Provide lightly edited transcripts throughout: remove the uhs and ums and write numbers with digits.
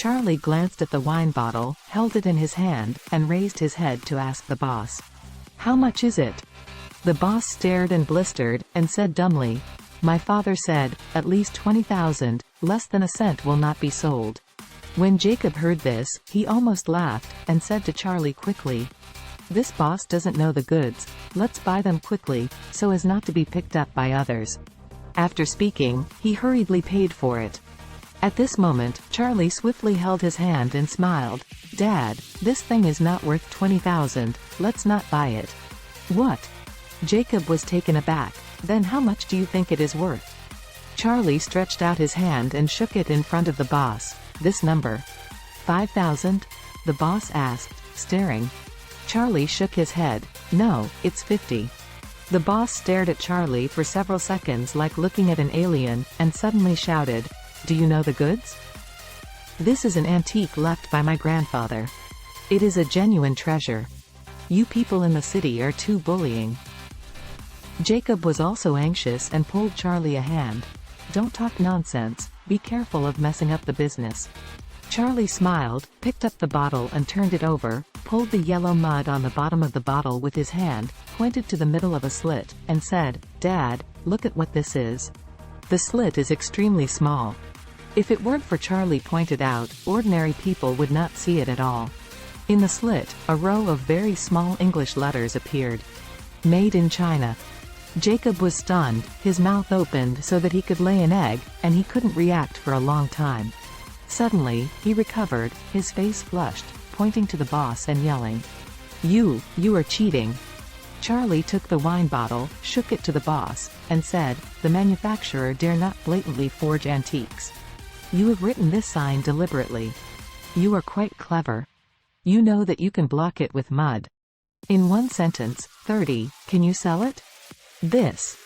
Charlie glanced at the wine bottle, held it in his hand, and raised his head to ask the boss. "How much is it?" The boss stared and blistered, and said dumbly, "My father said, at least 20,000, less than a cent will not be sold." When Jacob heard this, he almost laughed, and said to Charlie quickly, "This boss doesn't know the goods, let's buy them quickly, so as not to be picked up by others." After speaking, he hurriedly paid for it. At this moment, Charlie swiftly held his hand and smiled. "Dad, this thing is not worth 20,000, let's not buy it." "What?" Jacob was taken aback. "Then how much do you think it is worth?" Charlie stretched out his hand and shook it in front of the boss. "This number." "5,000? The boss asked, staring. Charlie shook his head. "No, it's 50. The boss stared at Charlie for several seconds like looking at an alien, and suddenly shouted, "Do you know the goods? This is an antique left by my grandfather. It is a genuine treasure. You people in the city are too bullying." Jacob was also anxious and pulled Charlie a hand. "Don't talk nonsense, be careful of messing up the business." Charlie smiled, picked up the bottle and turned it over, pulled the yellow mud on the bottom of the bottle with his hand, pointed to the middle of a slit, and said, "Dad, look at what this is." The slit is extremely small. If it weren't for Charlie pointed out, ordinary people would not see it at all. In the slit, a row of very small English letters appeared. "Made in China." Jacob was stunned, his mouth opened so that he could lay an egg, and he couldn't react for a long time. Suddenly, he recovered, his face flushed, pointing to the boss and yelling, You are cheating." Charlie took the wine bottle, shook it to the boss, and said, "The manufacturer dare not blatantly forge antiques. You have written this sign deliberately. You are quite clever. You know that you can block it with mud. In one sentence, 30, can you sell it? This."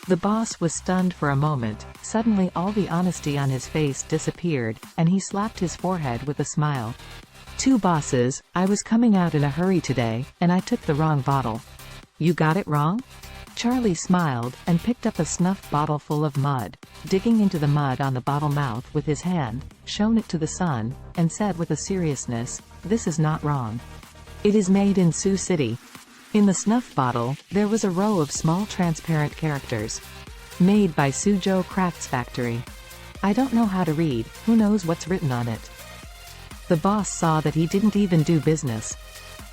The boss was stunned for a moment. Suddenly all the honesty on his face disappeared, and he slapped his forehead with a smile. "Two bosses, I was coming out in a hurry today, and I took the wrong bottle." "You got it wrong?" Charlie smiled, and picked up a snuff bottle full of mud, digging into the mud on the bottle mouth with his hand, shone it to the sun, and said with a seriousness, "This is not wrong. It is made in Sioux City." In the snuff bottle, there was a row of small transparent characters. "Made by Suzhou Crafts Factory." "I don't know how to read, who knows what's written on it?" The boss saw that he didn't even do business.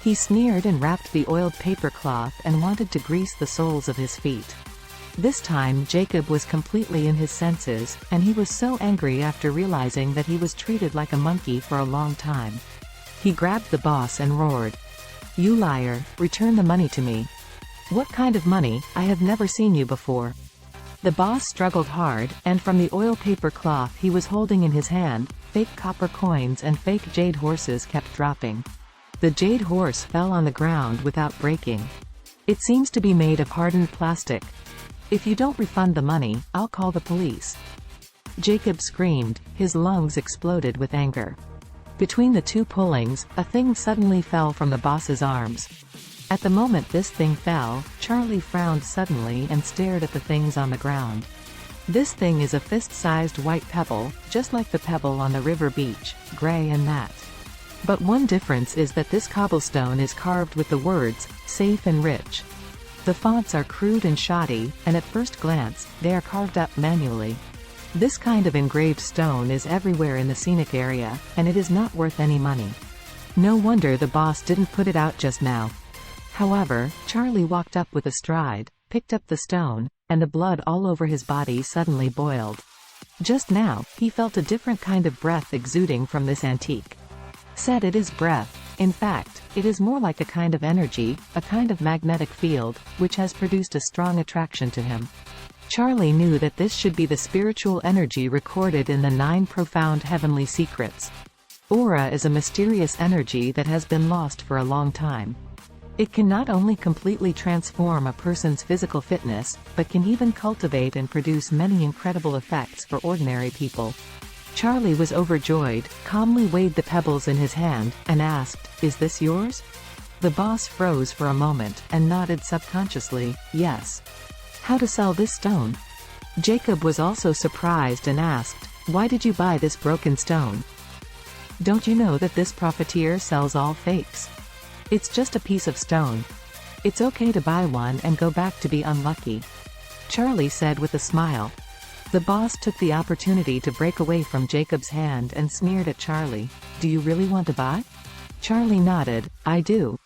He sneered and wrapped the oiled paper cloth and wanted to grease the soles of his feet. This time Jacob was completely in his senses, and he was so angry after realizing that he was treated like a monkey for a long time. He grabbed the boss and roared, "You liar, return the money to me." "What kind of money? I have never seen you before." The boss struggled hard, and from the oil paper cloth he was holding in his hand, fake copper coins and fake jade horses kept dropping. The jade horse fell on the ground without breaking. "It seems to be made of hardened plastic. If you don't refund the money, I'll call the police." Jacob screamed, his lungs exploded with anger. Between the two pullings, a thing suddenly fell from the boss's arms. At the moment this thing fell, Charlie frowned suddenly and stared at the things on the ground. This thing is a fist-sized white pebble, just like the pebble on the river beach, gray and matte. But one difference is that this cobblestone is carved with the words, "Safe and Rich." The fonts are crude and shoddy, and at first glance, they are carved up manually. This kind of engraved stone is everywhere in the scenic area, and it is not worth any money. No wonder the boss didn't put it out just now. However, Charlie walked up with a stride, picked up the stone, and the blood all over his body suddenly boiled. Just now, he felt a different kind of breath exuding from this antique. Said it is breath. In fact, it is more like a kind of energy, a kind of magnetic field, which has produced a strong attraction to him. Charlie knew that this should be the spiritual energy recorded in the 9 profound heavenly secrets. Aura is a mysterious energy that has been lost for a long time. It can not only completely transform a person's physical fitness, but can even cultivate and produce many incredible effects for ordinary people. Charlie was overjoyed, calmly weighed the pebbles in his hand, and asked, "Is this yours?" The boss froze for a moment, and nodded subconsciously, "Yes." "How to sell this stone?" Jacob was also surprised and asked, "Why did you buy this broken stone?" Don't you know that this profiteer sells all fakes? It's just a piece of stone. It's okay to buy one and go back to be unlucky. Charlie said with a smile. The boss took the opportunity to break away from Jacob's hand and sneered at Charlie. Do you really want to buy? Charlie nodded. I do.